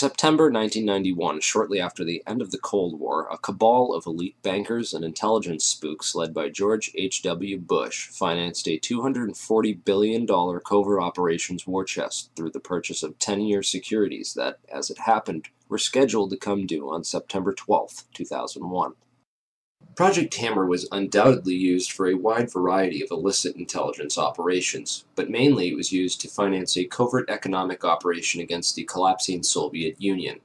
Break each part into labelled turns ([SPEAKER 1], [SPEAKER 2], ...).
[SPEAKER 1] September 1991, shortly after the end of the Cold War, a cabal of elite bankers and intelligence spooks led by George H.W. Bush financed a $240 billion covert operations war chest through the purchase of 10-year securities that, as it happened, were scheduled to come due on September 12, 2001. Project Hammer was undoubtedly used for a wide variety of illicit intelligence operations, but mainly it was used to finance a covert economic operation against the collapsing Soviet Union,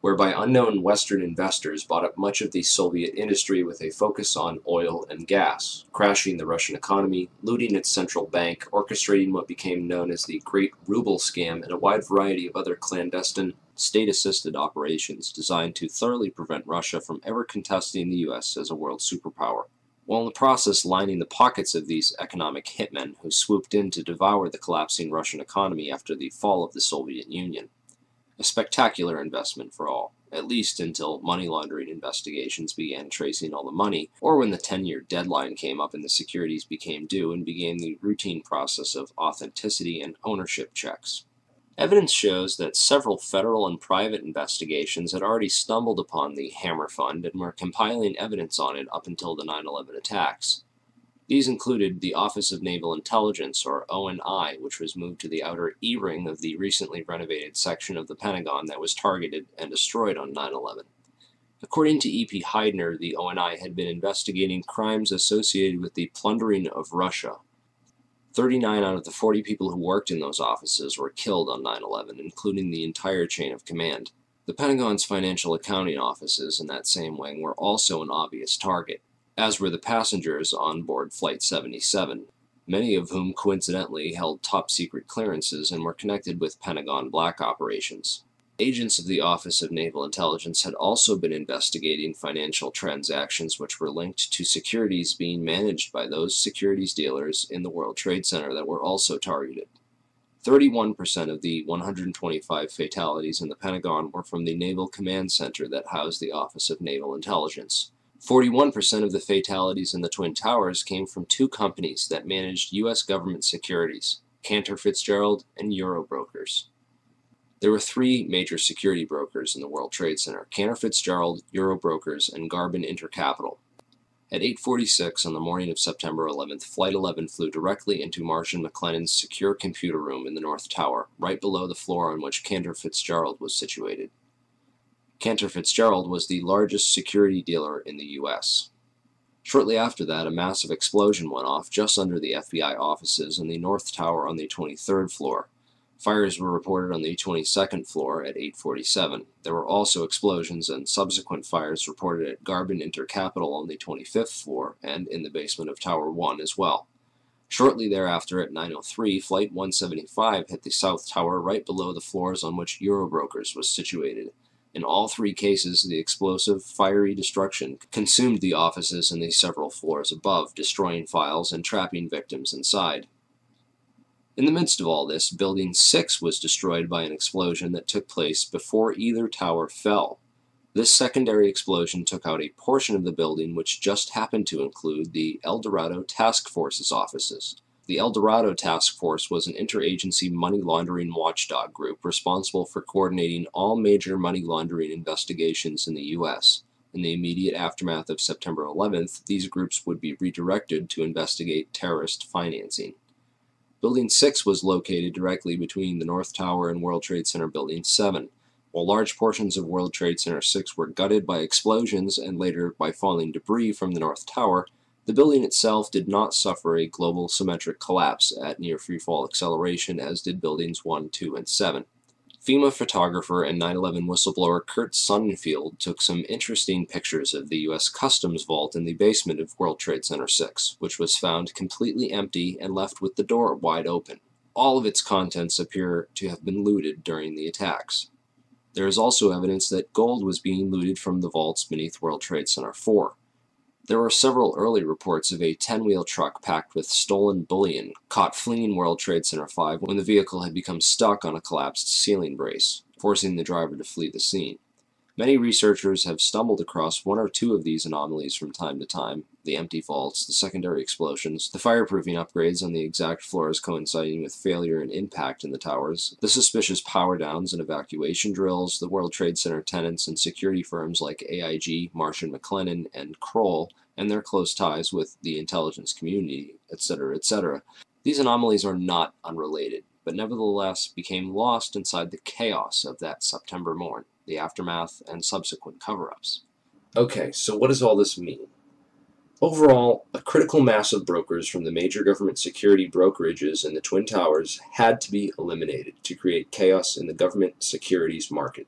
[SPEAKER 1] whereby unknown Western investors bought up much of the Soviet industry with a focus on oil and gas, crashing the Russian economy, looting its central bank, orchestrating what became known as the Great Ruble Scam, and a wide variety of other clandestine, state-assisted operations designed to thoroughly prevent Russia from ever contesting the U.S. as a world superpower, while in the process lining the pockets of these economic hitmen who swooped in to devour the collapsing Russian economy after the fall of the Soviet Union. A spectacular investment for all, at least until money laundering investigations began tracing all the money, or when the 10-year deadline came up and the securities became due and began the routine process of authenticity and ownership checks. Evidence shows that several federal and private investigations had already stumbled upon the Hammer Fund and were compiling evidence on it up until the 9/11 attacks. These included the Office of Naval Intelligence, or ONI, which was moved to the outer E-ring of the recently renovated section of the Pentagon that was targeted and destroyed on 9/11. According to E.P. Heidner, the ONI had been investigating crimes associated with the plundering of Russia. 39 out of the 40 people who worked in those offices were killed on 9/11, including the entire chain of command. The Pentagon's financial accounting offices in that same wing were also an obvious target, as were the passengers on board Flight 77, many of whom coincidentally held top-secret clearances and were connected with Pentagon black operations. Agents of the Office of Naval Intelligence had also been investigating financial transactions which were linked to securities being managed by those securities dealers in the World Trade Center that were also targeted. 31% of the 125 fatalities in the Pentagon were from the Naval Command Center that housed the Office of Naval Intelligence. 41% of the fatalities in the Twin Towers came from two companies that managed U.S. government securities, Cantor Fitzgerald and Eurobrokers. There were three major security brokers in the World Trade Center: Cantor Fitzgerald, Eurobrokers, and Garbin Intercapital. At 8:46 on the morning of September 11th, Flight 11 flew directly into Marshall McLennan's secure computer room in the North Tower, right below the floor on which Cantor Fitzgerald was situated. Cantor Fitzgerald was the largest security dealer in the U.S. Shortly after that, a massive explosion went off just under the FBI offices in the North Tower on the 23rd floor. Fires were reported on the 22nd floor at 8:47. There were also explosions and subsequent fires reported at Garbin Intercapital on the 25th floor and in the basement of Tower 1 as well. Shortly thereafter, at 9:03, Flight 175 hit the South Tower right below the floors on which Eurobrokers was situated. In all three cases, the explosive, fiery destruction consumed the offices and the several floors above, destroying files and trapping victims inside. In the midst of all this, Building 6 was destroyed by an explosion that took place before either tower fell. This secondary explosion took out a portion of the building which just happened to include the El Dorado Task Force's offices. The El Dorado Task Force was an interagency money laundering watchdog group responsible for coordinating all major money laundering investigations in the U.S. In the immediate aftermath of September 11th, these groups would be redirected to investigate terrorist financing. Building 6 was located directly between the North Tower and World Trade Center Building 7. While large portions of World Trade Center 6 were gutted by explosions and later by falling debris from the North Tower, the building itself did not suffer a global symmetric collapse at near freefall acceleration as did Buildings 1, 2, and 7. FEMA photographer and 9/11 whistleblower Kurt Sonnenfeld took some interesting pictures of the U.S. Customs vault in the basement of World Trade Center 6, which was found completely empty and left with the door wide open. All of its contents appear to have been looted during the attacks. There is also evidence that gold was being looted from the vaults beneath World Trade Center 4. There were several early reports of a 10-wheel truck packed with stolen bullion caught fleeing World Trade Center 5 when the vehicle had become stuck on a collapsed ceiling brace, forcing the driver to flee the scene. Many researchers have stumbled across one or two of these anomalies from time to time: the empty vaults, the secondary explosions, the fireproofing upgrades on the exact floors coinciding with failure and impact in the towers, the suspicious power downs and evacuation drills, the World Trade Center tenants and security firms like AIG, Marsh & McLennan, and Kroll, and their close ties with the intelligence community, etc., etc. These anomalies are not unrelated, but nevertheless became lost inside the chaos of that September morn, the aftermath, and subsequent cover-ups. Okay, so what does all this mean? Overall, a critical mass of brokers from the major government security brokerages in the Twin Towers had to be eliminated to create chaos in the government securities market.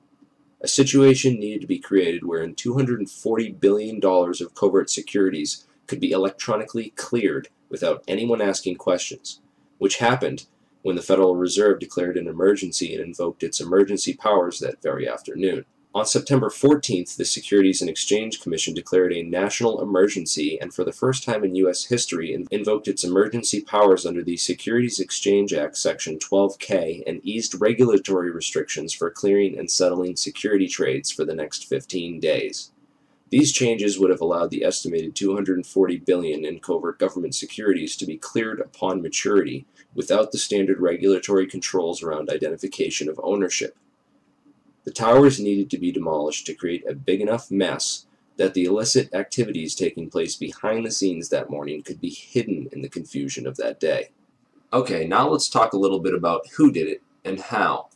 [SPEAKER 1] A situation needed to be created wherein $240 billion of covert securities could be electronically cleared without anyone asking questions, which happened when the Federal Reserve declared an emergency and invoked its emergency powers that very afternoon. On September 14th, the Securities and Exchange Commission declared a national emergency and for the first time in U.S. history invoked its emergency powers under the Securities Exchange Act Section 12K and eased regulatory restrictions for clearing and settling security trades for the next 15 days. These changes would have allowed the estimated $240 billion in covert government securities to be cleared upon maturity without the standard regulatory controls around identification of ownership. The towers needed to be demolished to create a big enough mess that the illicit activities taking place behind the scenes that morning could be hidden in the confusion of that day. Okay, now let's talk a little bit about who did it and how.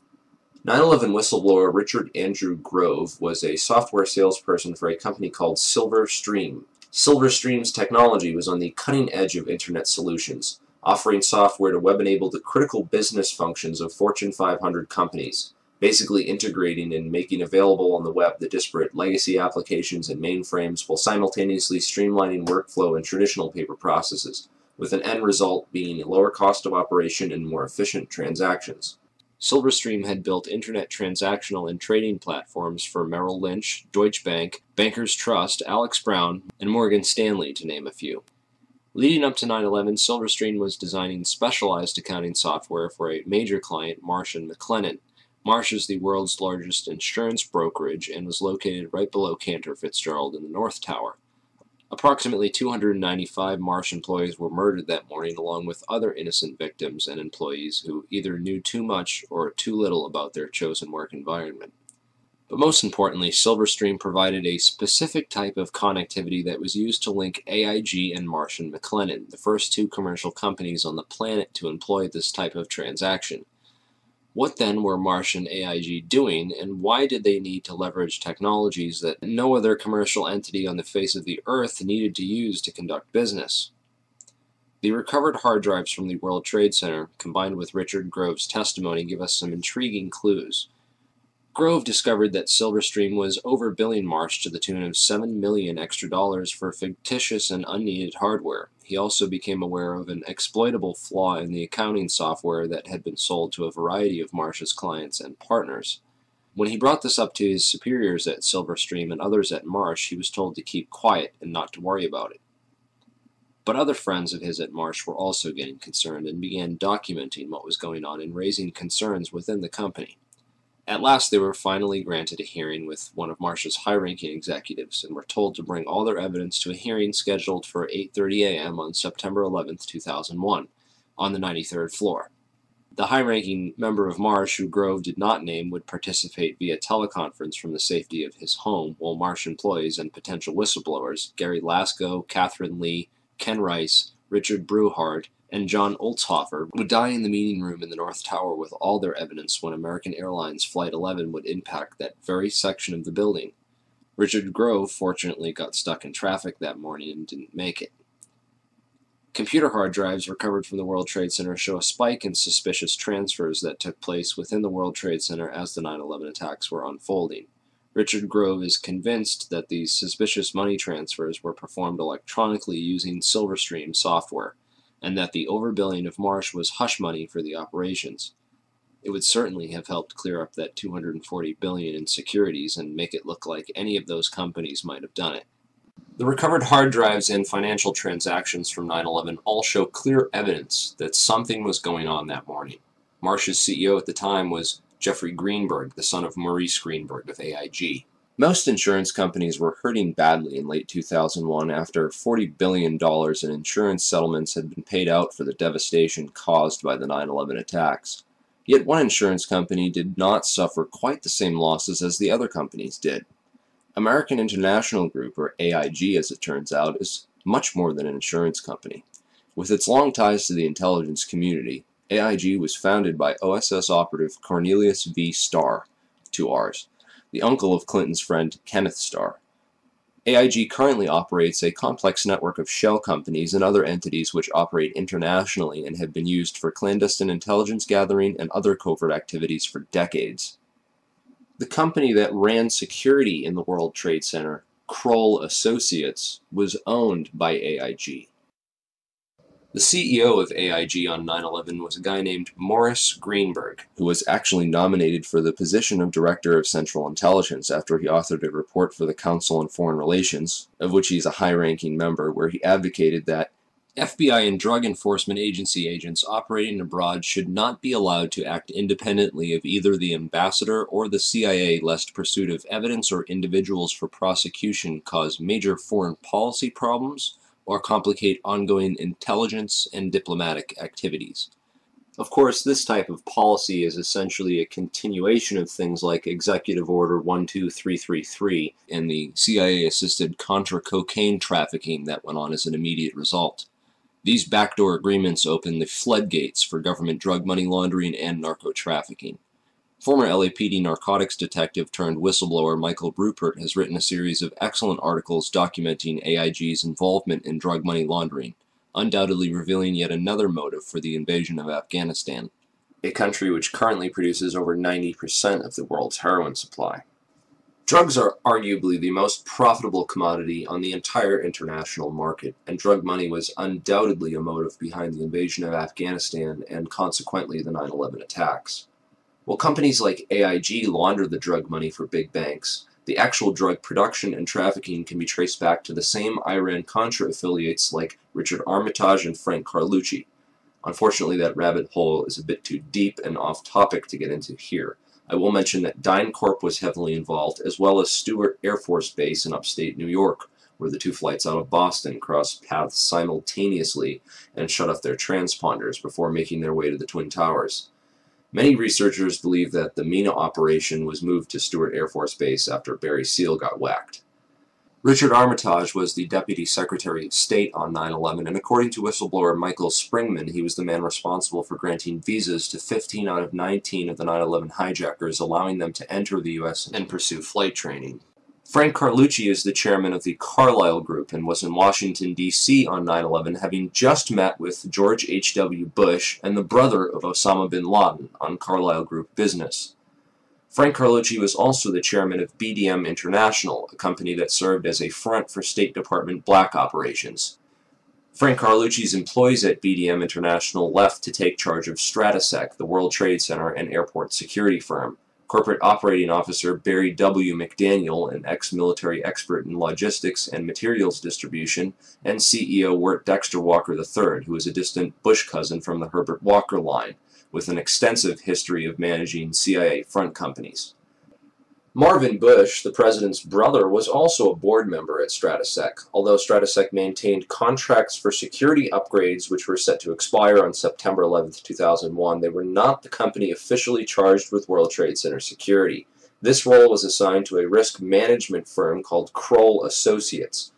[SPEAKER 1] 9/11 whistleblower Richard Andrew Grove was a software salesperson for a company called Silverstream. Silverstream's technology was on the cutting edge of Internet solutions, offering software to web-enable the critical business functions of Fortune 500 companies, basically integrating and making available on the web the disparate legacy applications and mainframes while simultaneously streamlining workflow and traditional paper processes, with an end result being a lower cost of operation and more efficient transactions. Silverstream had built Internet transactional and trading platforms for Merrill Lynch, Deutsche Bank, Bankers Trust, Alex Brown, and Morgan Stanley, to name a few. Leading up to 9/11, Silverstream was designing specialized accounting software for a major client, Marsh & McLennan. Marsh is the world's largest insurance brokerage and was located right below Cantor Fitzgerald in the North Tower. Approximately 295 Marsh employees were murdered that morning, along with other innocent victims and employees who either knew too much or too little about their chosen work environment. But most importantly, Silverstream provided a specific type of connectivity that was used to link AIG and Marsh & McLennan, the first two commercial companies on the planet to employ this type of transaction. What then were Marsh and AIG doing, and why did they need to leverage technologies that no other commercial entity on the face of the earth needed to use to conduct business? The recovered hard drives from the World Trade Center, combined with Richard Grove's testimony, give us some intriguing clues. Grove discovered that Silverstream was overbilling Marsh to the tune of $7 million extra for fictitious and unneeded hardware. He also became aware of an exploitable flaw in the accounting software that had been sold to a variety of Marsh's clients and partners. When he brought this up to his superiors at Silverstream and others at Marsh, he was told to keep quiet and not to worry about it. But other friends of his at Marsh were also getting concerned and began documenting what was going on and raising concerns within the company. At last, they were finally granted a hearing with one of Marsh's high-ranking executives and were told to bring all their evidence to a hearing scheduled for 8:30 a.m. on September 11, 2001, on the 93rd floor. The high-ranking member of Marsh, who Grove did not name, would participate via teleconference from the safety of his home, while Marsh employees and potential whistleblowers, Gary Lasko, Catherine Lee, Ken Rice, Richard Brewhart, and John Oltzhofer, would die in the meeting room in the North Tower with all their evidence when American Airlines Flight 11 would impact that very section of the building. Richard Grove fortunately got stuck in traffic that morning and didn't make it. Computer hard drives recovered from the World Trade Center show a spike in suspicious transfers that took place within the World Trade Center as the 9/11 attacks were unfolding. Richard Grove is convinced that these suspicious money transfers were performed electronically using Silverstream software, and that the overbilling of Marsh was hush money for the operations. It would certainly have helped clear up that $240 billion in securities and make it look like any of those companies might have done it. The recovered hard drives and financial transactions from 9/11 all show clear evidence that something was going on that morning. Marsh's CEO at the time was Jeffrey Greenberg, the son of Maurice Greenberg of AIG. Most insurance companies were hurting badly in late 2001 after $40 billion in insurance settlements had been paid out for the devastation caused by the 9/11 attacks. Yet one insurance company did not suffer quite the same losses as the other companies did. American International Group, or AIG as it turns out, is much more than an insurance company. With its long ties to the intelligence community, AIG was founded by OSS operative Cornelius V. Starr, 2 R's, the uncle of Clinton's friend Kenneth Starr. AIG currently operates a complex network of shell companies and other entities which operate internationally and have been used for clandestine intelligence gathering and other covert activities for decades. The company that ran security in the World Trade Center, Kroll Associates, was owned by AIG. The CEO of AIG on 9/11 was a guy named Morris Greenberg, who was actually nominated for the position of Director of Central Intelligence after he authored a report for the Council on Foreign Relations, of which he's a high-ranking member, where he advocated that FBI and Drug Enforcement Agency agents operating abroad should not be allowed to act independently of either the ambassador or the CIA, lest pursuit of evidence or individuals for prosecution cause major foreign policy problems or complicate ongoing intelligence and diplomatic activities. Of course, this type of policy is essentially a continuation of things like Executive Order 12333 and the CIA-assisted Contra cocaine trafficking that went on as an immediate result. These backdoor agreements open the floodgates for government drug money laundering and narco-trafficking. Former LAPD narcotics detective turned whistleblower Michael Rupert has written a series of excellent articles documenting AIG's involvement in drug money laundering, undoubtedly revealing yet another motive for the invasion of Afghanistan, a country which currently produces over 90% of the world's heroin supply. Drugs are arguably the most profitable commodity on the entire international market, and drug money was undoubtedly a motive behind the invasion of Afghanistan and consequently the 9/11 attacks. While companies like AIG launder the drug money for big banks, the actual drug production and trafficking can be traced back to the same Iran-Contra affiliates like Richard Armitage and Frank Carlucci. Unfortunately, that rabbit hole is a bit too deep and off-topic to get into here. I will mention that DynCorp was heavily involved, as well as Stewart Air Force Base in upstate New York, where the two flights out of Boston crossed paths simultaneously and shut off their transponders before making their way to the Twin Towers. Many researchers believe that the MENA operation was moved to Stewart Air Force Base after Barry Seal got whacked. Richard Armitage was the Deputy Secretary of State on 9/11, and according to whistleblower Michael Springman, he was the man responsible for granting visas to 15 out of 19 of the 9/11 hijackers, allowing them to enter the U.S. and pursue flight training. Frank Carlucci is the chairman of the Carlyle Group and was in Washington, D.C. on 9/11, having just met with George H.W. Bush and the brother of Osama bin Laden on Carlyle Group business. Frank Carlucci was also the chairman of BDM International, a company that served as a front for State Department black operations. Frank Carlucci's employees at BDM International left to take charge of Stratesec, the World Trade Center and airport security firm. Corporate Operating Officer Barry W. McDaniel, an ex-military expert in logistics and materials distribution, and CEO Wirt Dexter Walker III, who is a distant Bush cousin from the Herbert Walker line, with an extensive history of managing CIA front companies. Marvin Bush, the president's brother, was also a board member at Stratesec, although Stratesec maintained contracts for security upgrades which were set to expire on September 11, 2001. They were not the company officially charged with World Trade Center security. This role was assigned to a risk management firm called Kroll Associates.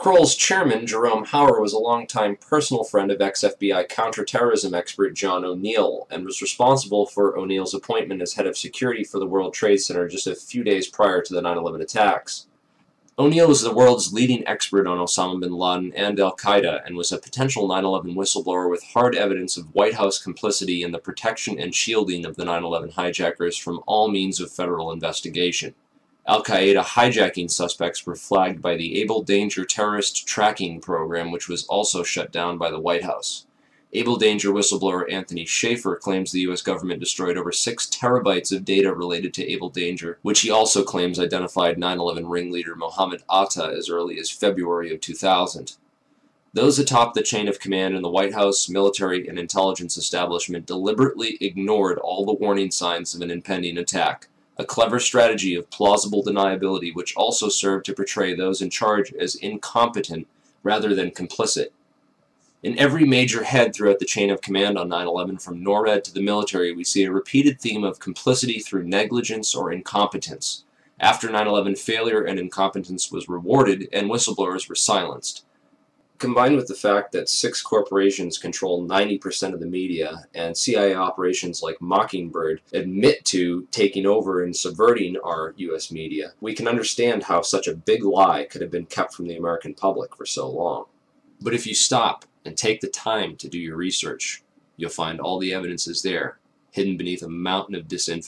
[SPEAKER 1] Kroll's chairman, Jerome Hauer, was a longtime personal friend of ex-FBI counterterrorism expert John O'Neill, and was responsible for O'Neill's appointment as head of security for the World Trade Center just a few days prior to the 9/11 attacks. O'Neill was the world's leading expert on Osama bin Laden and al-Qaeda, and was a potential 9/11 whistleblower with hard evidence of White House complicity in the protection and shielding of the 9/11 hijackers from all means of federal investigation. Al-Qaeda hijacking suspects were flagged by the Able Danger terrorist tracking program, which was also shut down by the White House. Able Danger whistleblower Anthony Schaefer claims the U.S. government destroyed over 6 terabytes of data related to Able Danger, which he also claims identified 9/11 ringleader Mohammed Atta as early as February of 2000. Those atop the chain of command in the White House, military, and intelligence establishment deliberately ignored all the warning signs of an impending attack. a clever strategy of plausible deniability which also served to portray those in charge as incompetent rather than complicit. In every major head throughout the chain of command on 9/11, from NORAD to the military, we see a repeated theme of complicity through negligence or incompetence. After 9/11, failure and incompetence was rewarded, and whistleblowers were silenced. Combined with the fact that 6 corporations control 90% of the media, and CIA operations like Mockingbird admit to taking over and subverting our U.S. media, we can understand how such a big lie could have been kept from the American public for so long. But if you stop and take the time to do your research, you'll find all the evidence is there, hidden beneath a mountain of disinfo.